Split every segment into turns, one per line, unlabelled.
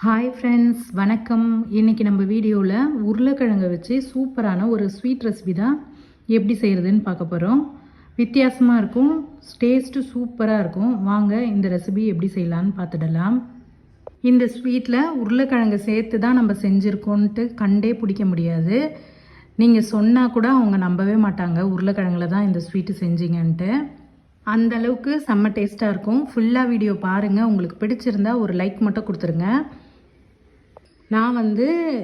Hi friends, வணக்கம். இன்றைக்கி நம்ம வீடியோவில் உருளைக்கிழங்கை வச்சு சூப்பரான ஒரு ஸ்வீட் ரெசிபி தான் எப்படி செய்கிறதுன்னு பார்க்க போகிறோம். வித்தியாசமாக இருக்கும், டேஸ்ட்டு சூப்பராக இருக்கும். வாங்க இந்த ரெசிபி எப்படி செய்யலான்னு பார்த்துடலாம். இந்த ஸ்வீட்டில் உருளைக்கிழங்கு சேர்த்து தான் நம்ம செஞ்சுருக்கோன்ட்டு கண்டே பிடிக்க முடியாது. நீங்கள் சொன்னால் கூட அவங்க நம்பவே மாட்டாங்க உருளைக்கிழங்குல தான் இந்த ஸ்வீட்டு செஞ்சீங்கன்ட்டு. அந்தளவுக்கு செம்ம டேஸ்ட்டாக இருக்கும். ஃபுல்லாக வீடியோ பாருங்கள். உங்களுக்கு பிடிச்சிருந்தா ஒரு லைக் மட்டும் கொடுத்துருங்க. நான்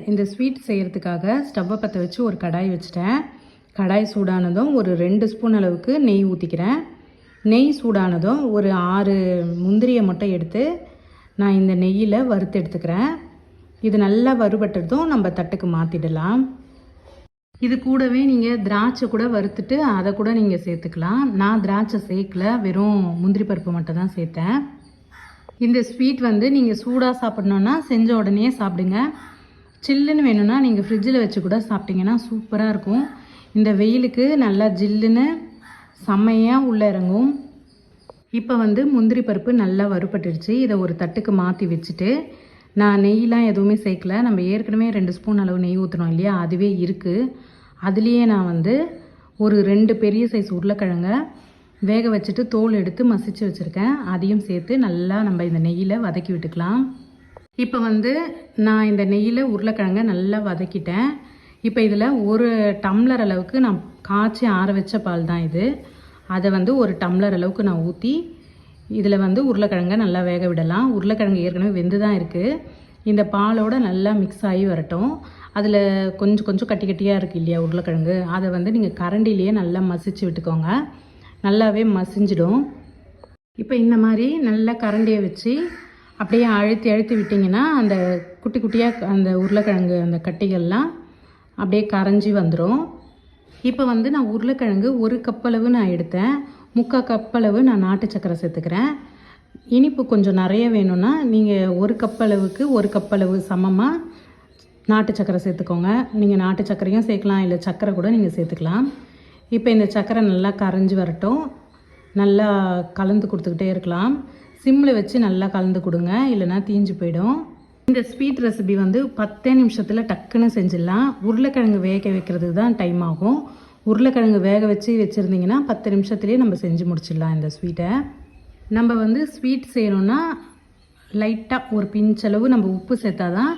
இந்த ஸ்வீட் செய்கிறதுக்காக ஸ்டவ்வை பற்ற வச்சு ஒரு கடாய் வச்சுட்டேன். கடாய் சூடானதும் ஒரு 2 ஸ்பூன் அளவுக்கு நெய் ஊற்றிக்கிறேன். நெய் சூடானதும் ஒரு 6 முந்திரியை மட்டும் எடுத்து நான் இந்த நெய்யில் வறுத்து எடுத்துக்கிறேன். இது நல்லா வறுபட்டதும் நம்ம தட்டுக்கு மாற்றிடலாம். இது கூடவே நீங்கள் திராட்சை கூட வறுத்துட்டு அதை கூட நீங்கள் சேர்த்துக்கலாம். நான் திராட்சை சேர்க்கல, வெறும் முந்திரி பருப்பு மட்டும் தான் சேர்த்தேன். இந்த ஸ்வீட் நீங்கள் சூடாக சாப்பிட்ணுன்னா செஞ்ச உடனே சாப்பிடுங்க. சில்லுன்னு வேணும்னா நீங்கள் ஃப்ரிட்ஜில் வச்சு கூட சாப்பிட்டிங்கன்னா சூப்பராக இருக்கும். இந்த வெயிலுக்கு நல்லா ஜில்லுன்னு செம்மையாக உள்ளே இறங்கும். இப்போ முந்திரி பருப்பு நல்லா வறுபட்டுடுச்சு. இதை ஒரு தட்டுக்கு மாற்றி வச்சுட்டு நான் நெய்லாம் எதுவுமே சேர்க்கல. நம்ம ஏற்கனவே 2 ஸ்பூன் அளவு நெய் ஊற்றுனோம் இல்லையா, அதுவே இருக்குது. அதுலேயே நான் ஒரு 2 பெரிய சைஸ் உருளைக்கிழங்கை வேக வச்சுட்டு தோல் எடுத்து மசிச்சு வச்சுருக்கேன். அதையும் சேர்த்து நல்லா நம்ம இந்த நெய்யில் வதக்கி விட்டுக்கலாம். இப்போ நான் இந்த நெய்யில் உருளைக்கிழங்கை நல்லா வதக்கிட்டேன். இப்போ இதில் 1 டம்ளர் அளவுக்கு நான் காய்ச்சி ஆற வச்ச பால் தான் இது. அதை 1 டம்ளர் அளவுக்கு நான் ஊற்றி இதில் உருளைக்கிழங்கை நல்லா வேக விடலாம். உருளைக்கிழங்கு ஏற்கனவே வெந்து தான் இருக்குது. இந்த பாலோடு நல்லா மிக்ஸ் ஆகி வரட்டும். அதில் கொஞ்சம் கொஞ்சம் கட்டி கட்டியாக இருக்குது இல்லையா உருளைக்கிழங்கு, அதை நீங்கள் கரண்டிலேயே நல்லா மசிச்சு விட்டுக்கோங்க. நல்லாவே மசிஞ்சிடும். இப்போ இந்த மாதிரி நல்லா கரண்டியை வச்சு அப்படியே அழுத்தி அழுத்தி விட்டிங்கன்னா அந்த குட்டி குட்டியாக அந்த உருளைக்கிழங்கு அந்த கட்டிகள்லாம் அப்படியே கரைஞ்சி வந்துடும். இப்போ நான் உருளைக்கிழங்கு 1 கப்பளவு நான் எடுத்தேன். 3/4 கப்பளவு நான் நாட்டு சக்கரை சேர்த்துக்கிறேன். இனிப்பு கொஞ்சம் நிறைய வேணும்னா நீங்கள் 1 கப்பளவுக்கு 1 கப்பளவு சமமாக நாட்டு சக்கரை சேர்த்துக்கோங்க. நீங்கள் நாட்டு சக்கரையும் சேர்க்கலாம், இல்லை சக்கரை கூட நீங்கள் சேர்த்துக்கலாம். இப்போ இந்த சக்கரை நல்லா கரைஞ்சி வரட்டும். நல்லா கலந்து கொடுத்துக்கிட்டே இருக்கலாம். சிம்மில் வச்சு நல்லா கலந்து கொடுங்க, இல்லைனா தீஞ்சு போயிடும். இந்த ஸ்வீட் ரெசிபி 10 நிமிஷத்தில் டக்குன்னு செஞ்சிடலாம். உருளைக்கிழங்கு வேக வைக்கிறதுக்கு தான் டைம் ஆகும். உருளைக்கிழங்கு வேக வச்சு வச்சுருந்திங்கன்னா 10 நிமிஷத்துலேயே நம்ம செஞ்சு முடிச்சிடலாம் இந்த ஸ்வீட்டை. நம்ம ஸ்வீட் செய்யணுன்னா லைட்டாக ஒரு பிஞ்சளவு நம்ம உப்பு சேர்த்தா தான்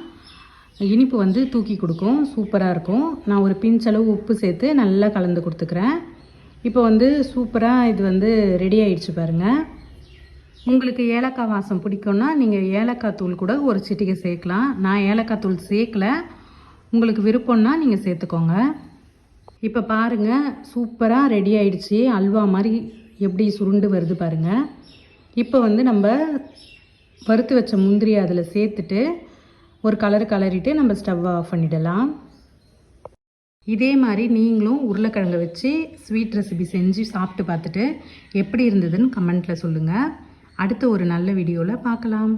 இனிப்பு தூக்கி கொடுக்கும், சூப்பராக இருக்கும். நான் ஒரு பிஞ்சளவு உப்பு சேர்த்து நல்லா கலந்து கொடுத்துக்கிறேன். இப்போ சூப்பராக இது ரெடி ஆகிடுச்சு பாருங்கள். உங்களுக்கு ஏலக்காய் வாசம் பிடிக்கும்னா நீங்கள் ஏலக்காய் தூள் கூட ஒரு சிட்டிகை சேர்க்கலாம். நான் ஏலக்காய் தூள் சேர்க்கல, உங்களுக்கு விருப்பம்னா நீங்கள் சேர்த்துக்கோங்க. இப்போ பாருங்கள், சூப்பராக ரெடி ஆகிடுச்சு. அல்வா மாதிரி எப்படி சுருண்டு வருது பாருங்கள். இப்போ நம்ம வறுத்து வச்ச முந்திரி அதில் சேர்த்துட்டு ஒரு கலரிட்டு நம்ம ஸ்டவ்வை ஆஃப் பண்ணிடலாம். இதே மாதிரி நீங்களும் உருளைக்கிழங்கை வச்சு ஸ்வீட் ரெசிபி செஞ்சு சாப்பிட்டு பார்த்துட்டு எப்படி இருந்ததுன்னு கமெண்ட்டில் சொல்லுங்கள். அடுத்த ஒரு நல்ல வீடியோவில் பார்க்கலாம்.